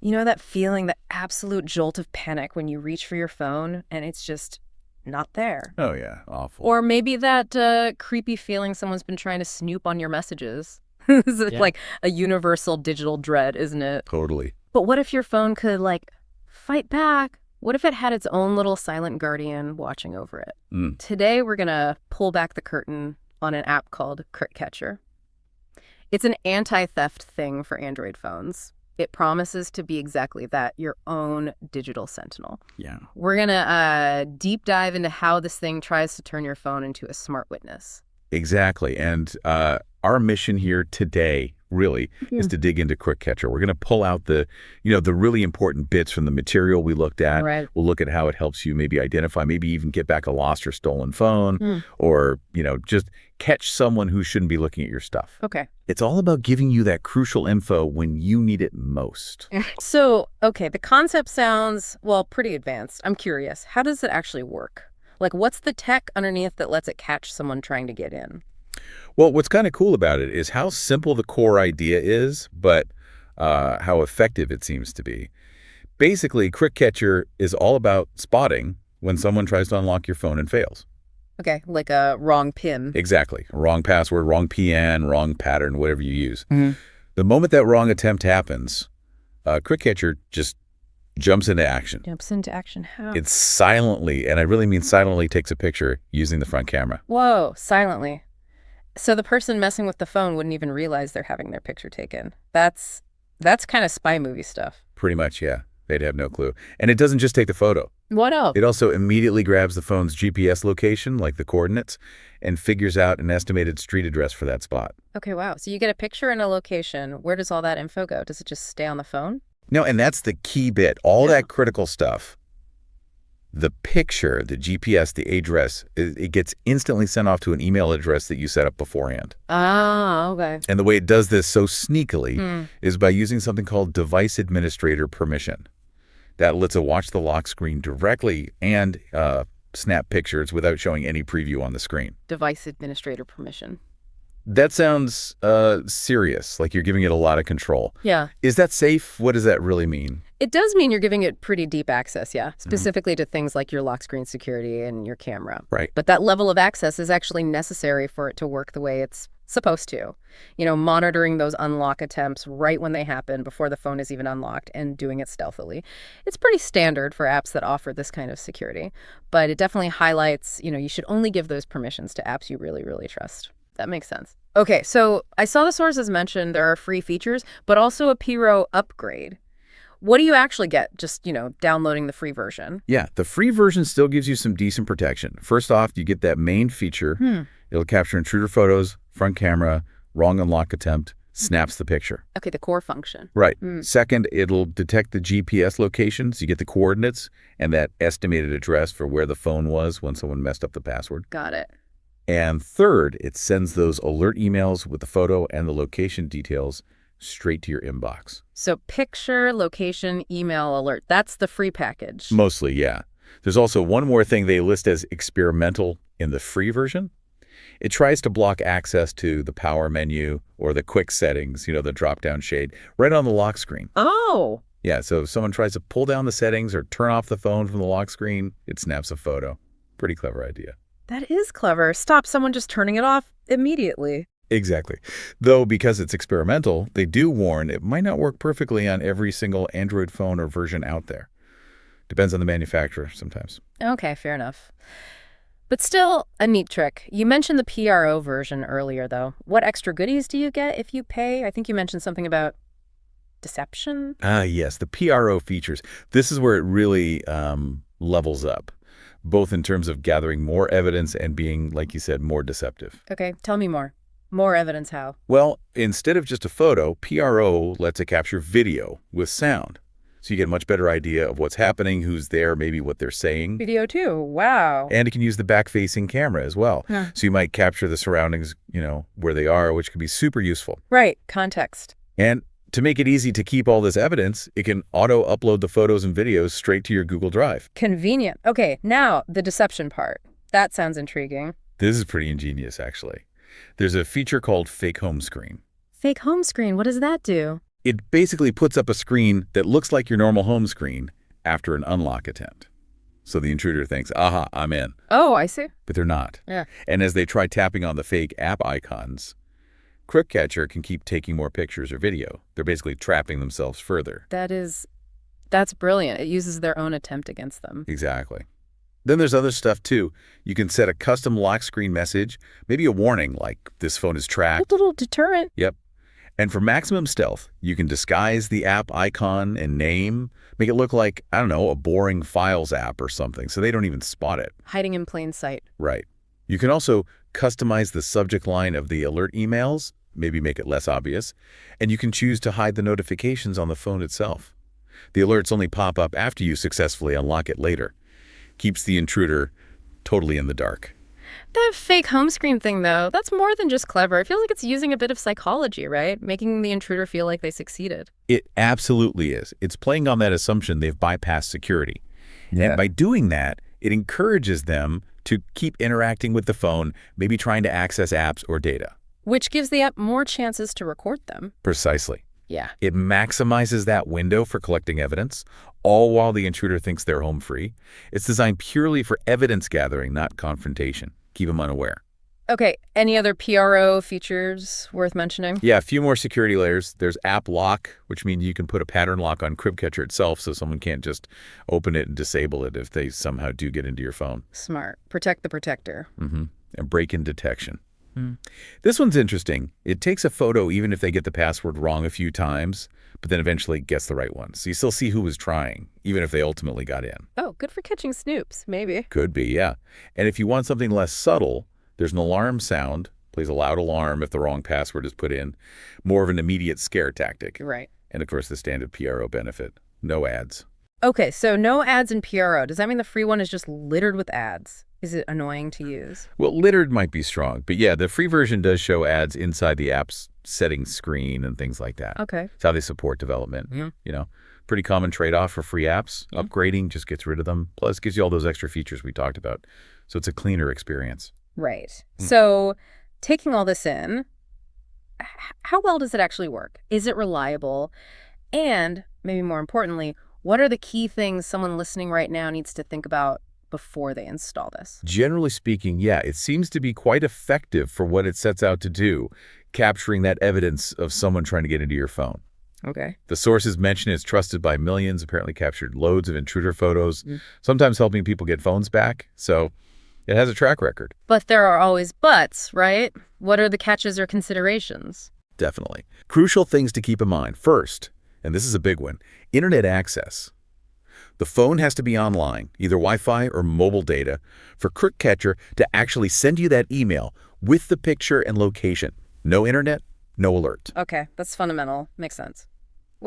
You know that feeling, that absolute jolt of panic when you reach for your phone and it's just not there? Oh, yeah. Awful. Or maybe that creepy feeling someone's been trying to snoop on your messages. It's Yeah. like a universal digital dread, isn't it? Totally. But what if your phone could, like, fight back? What if it had its own little silent guardian watching over it? Mm. Today, we're going to pull back the curtain on an app called CrookCatcher. It's an anti-theft thing for Android phones. It promises to be exactly that, your own digital sentinel. Yeah. We're going to deep dive into how this thing tries to turn your phone into a smart witness. Exactly. And our mission here today really is to dig into CrookCatcher. We're going to pull out the really important bits from the material we looked at. Right. We'll look at how it helps you maybe identify, maybe even get back a lost or stolen phone, Mm. or, just catch someone who shouldn't be looking at your stuff. Okay. It's all about giving you that crucial info when you need it most. So, okay, the concept sounds, well, pretty advanced. I'm curious. How does it actually work? Like, what's the tech underneath that lets it catch someone trying to get in? Well, what's kind of cool about it is how simple the core idea is, but how effective it seems to be. Basically, CrookCatcher is all about spotting when someone tries to unlock your phone and fails. Okay, like a wrong PIN. Exactly. Wrong password, wrong PN, wrong pattern, whatever you use. Mhm. The moment that wrong attempt happens, CrookCatcher just jumps into action. Jumps into action. How? It silently, and I really mean silently, takes a picture using the front camera. Whoa, silently. So the person messing with the phone wouldn't even realize they're having their picture taken. That's kind of spy movie stuff. Pretty much, yeah. They'd have no clue. And it doesn't just take the photo. What else? It also immediately grabs the phone's GPS location, like the coordinates, and figures out an estimated street address for that spot. Okay, wow. So you get a picture and a location. Where does all that info go? Does it just stay on the phone? No, and that's the key bit. All Yeah. that critical stuff, the picture, the GPS, the address, it gets instantly sent off to an email address that you set up beforehand. Ah, okay. And the way it does this so sneakily is by using something called device administrator permission. That lets it watch the lock screen directly and snap pictures without showing any preview on the screen. Device administrator permission. That sounds serious, like you're giving it a lot of control. Yeah. Is that safe? What does that really mean? It does mean you're giving it pretty deep access, yeah, specifically to things like your lock screen security and your camera. Right. But that level of access is actually necessary for it to work the way it's supposed to. Monitoring those unlock attempts right when they happen before the phone is even unlocked and doing it stealthily. It's pretty standard for apps that offer this kind of security, but it definitely highlights, you should only give those permissions to apps you really, really trust. That makes sense. Okay, so I saw the sources mentioned there are free features, but also a Pro upgrade. What do you actually get just, downloading the free version? Yeah, the free version still gives you some decent protection. First off, you get that main feature. It'll capture intruder photos, front camera, wrong unlock attempt, snaps the picture. Okay, the core function. Right. Second, it'll detect the GPS locations. You get the coordinates and that estimated address for where the phone was when someone messed up the password. Got it. And third, it sends those alert emails with the photo and the location details straight to your inbox. So picture, location, email, alert. That's the free package. Mostly, yeah. There's also one more thing they list as experimental in the free version. It tries to block access to the power menu or the quick settings, the drop-down shade, right on the lock screen. Oh. Yeah, so if someone tries to pull down the settings or turn off the phone from the lock screen, it snaps a photo. Pretty clever idea. That is clever. Stop someone just turning it off immediately. Exactly. Though because it's experimental, they do warn it might not work perfectly on every single Android phone or version out there. Depends on the manufacturer sometimes. Okay, fair enough. But still, a neat trick. You mentioned the PRO version earlier, though. What extra goodies do you get if you pay? I think you mentioned something about deception. Yes, the PRO features. This is where it really levels up, both in terms of gathering more evidence and being, like you said, more deceptive. Okay, tell me more. More evidence how? Well, instead of just a photo, PRO lets it capture video with sound. So you get a much better idea of what's happening, who's there, maybe what they're saying. Video too. Wow. And it can use the back-facing camera as well. Huh. So you might capture the surroundings, where they are, which could be super useful. Right, context. And to make it easy to keep all this evidence, it can auto-upload the photos and videos straight to your Google Drive. Convenient. Okay, now the deception part. That sounds intriguing. This is pretty ingenious, actually. There's a feature called Fake Home Screen. Fake home screen, what does that do? It basically puts up a screen that looks like your normal home screen after an unlock attempt. So the intruder thinks, aha, I'm in. Oh, I see. But they're not. Yeah. And as they try tapping on the fake app icons, CrookCatcher can keep taking more pictures or video. They're basically trapping themselves further. That's brilliant. It uses their own attempt against them. Exactly. Then there's other stuff too. You can set a custom lock screen message, maybe a warning like this phone is tracked. A little deterrent. Yep. And for maximum stealth, you can disguise the app icon and name, make it look like, I don't know, a boring files app or something, so they don't even spot it. Hiding in plain sight. Right. You can also customize the subject line of the alert emails, maybe make it less obvious, and you can choose to hide the notifications on the phone itself. The alerts only pop up after you successfully unlock it later. Keeps the intruder totally in the dark. That fake home screen thing, though, that's more than just clever. It feels like it's using a bit of psychology, right? Making the intruder feel like they succeeded. It absolutely is. It's playing on that assumption they've bypassed security. Yeah. And by doing that, it encourages them to keep interacting with the phone, maybe trying to access apps or data. Which gives the app more chances to record them. Precisely. Yeah. It maximizes that window for collecting evidence, all while the intruder thinks they're home free. It's designed purely for evidence gathering, not confrontation. Keep them unaware. Okay, any other PRO features worth mentioning? Yeah, a few more security layers. There's app lock, which means you can put a pattern lock on CrookCatcher itself so someone can't just open it and disable it if they somehow do get into your phone. Smart. Protect the protector. And break-in detection. This one's interesting. It takes a photo even if they get the password wrong a few times, but then eventually gets the right one. So you still see who was trying, even if they ultimately got in. Oh, good for catching snoops, maybe. Could be, yeah. And if you want something less subtle, there's an alarm sound, plays a loud alarm if the wrong password is put in, more of an immediate scare tactic. Right. And of course, the standard PRO benefit, no ads. Okay, so no ads in PRO. Does that mean the free one is just littered with ads? Is it annoying to use? Well, littered might be strong, but yeah, the free version does show ads inside the app's settings screen and things like that. Okay. It's how they support development. You know, pretty common trade-off for free apps. Upgrading just gets rid of them. Plus, gives you all those extra features we talked about. So it's a cleaner experience. Right. So taking all this in, how well does it actually work? Is it reliable? And maybe more importantly, what are the key things someone listening right now needs to think about before they install this? Generally speaking, yeah, it seems to be quite effective for what it sets out to do, capturing that evidence of someone trying to get into your phone. Okay. The sources mentioned it's trusted by millions, apparently captured loads of intruder photos, sometimes helping people get phones back. So it has a track record. But there are always buts, right? What are the catches or considerations? Definitely. Crucial things to keep in mind. First, and this is a big one, internet access. The phone has to be online, either Wi-Fi or mobile data, for CrookCatcher to actually send you that email with the picture and location. No internet, no alert. Okay, that's fundamental. Makes sense.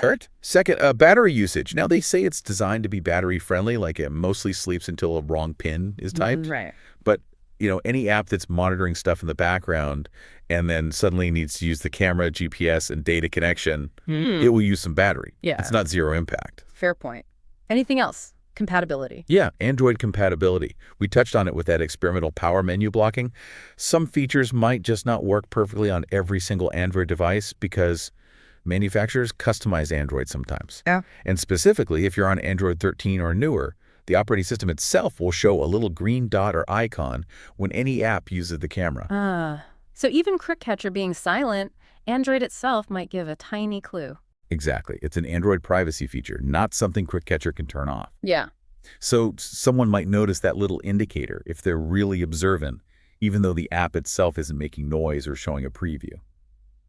Third, second, battery usage. Now, they say it's designed to be battery-friendly, like it mostly sleeps until a wrong pin is typed. Right. But, you know, any app that's monitoring stuff in the background and then suddenly needs to use the camera, GPS, and data connection, it will use some battery. Yeah. It's not zero impact. Fair point. Anything else? Compatibility. Yeah, Android compatibility. We touched on it with that experimental power menu blocking. Some features might just not work perfectly on every single Android device because manufacturers customize Android sometimes. Yeah. And specifically, if you're on Android 13 or newer, the operating system itself will show a little green dot or icon when any app uses the camera. So even CrookCatcher being silent, Android itself might give a tiny clue. Exactly. It's an Android privacy feature, not something CrookCatcher can turn off. Yeah. So someone might notice that little indicator if they're really observant, even though the app itself isn't making noise or showing a preview.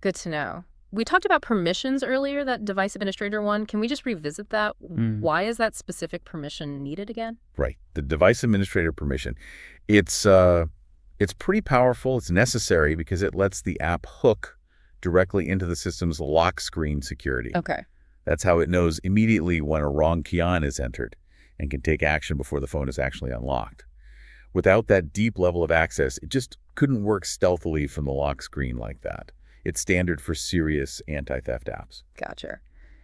Good to know. We talked about permissions earlier, that device administrator one. Can we just revisit that? Why is that specific permission needed again? Right. The device administrator permission. It's pretty powerful. It's necessary because it lets the app hook directly into the system's lock screen security. Okay. That's how it knows immediately when a wrong key is entered and can take action before the phone is actually unlocked. Without that deep level of access, it just couldn't work stealthily from the lock screen like that. It's standard for serious anti-theft apps. Gotcha.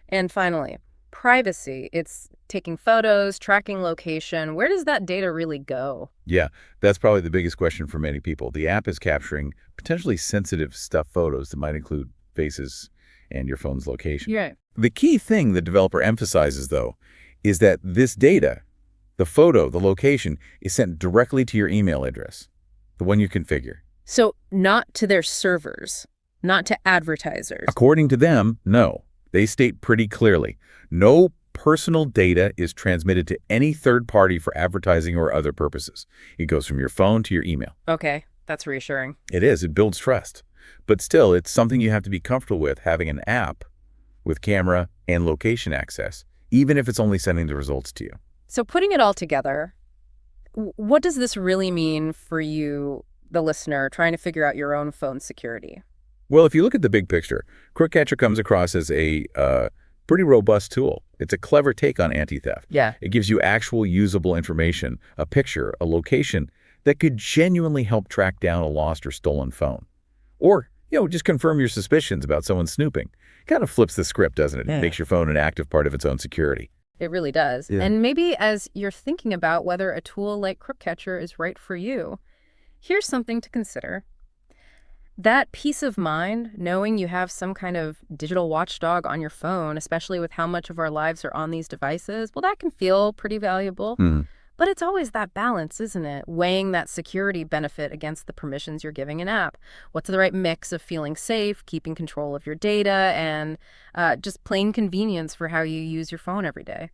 And finally, privacy. It's taking photos, tracking location. Where does that data really go? Yeah, that's probably the biggest question for many people. The app is capturing potentially sensitive photos that might include faces and your phone's location. Yeah. The key thing the developer emphasizes, though, is that this data, the photo, the location, is sent directly to your email address, the one you configure. So not to their servers, not to advertisers. According to them, no. They state pretty clearly, no personal data is transmitted to any third party for advertising or other purposes. It goes from your phone to your email. Okay, that's reassuring. It is. It builds trust. But still, it's something you have to be comfortable with, having an app with camera and location access, even if it's only sending the results to you. So putting it all together, what does this really mean for you, the listener, trying to figure out your own phone security? Well, if you look at the big picture, CrookCatcher comes across as a pretty robust tool. It's a clever take on anti-theft. Yeah. It gives you actual usable information, a picture, a location that could genuinely help track down a lost or stolen phone. Or, just confirm your suspicions about someone snooping. Kind of flips the script, doesn't it? Yeah. It makes your phone an active part of its own security. It really does. Yeah. And maybe as you're thinking about whether a tool like CrookCatcher is right for you, here's something to consider. That peace of mind, knowing you have some kind of digital watchdog on your phone, especially with how much of our lives are on these devices, well, that can feel pretty valuable. But it's always that balance, isn't it? Weighing that security benefit against the permissions you're giving an app. What's the right mix of feeling safe, keeping control of your data, and just plain convenience for how you use your phone every day?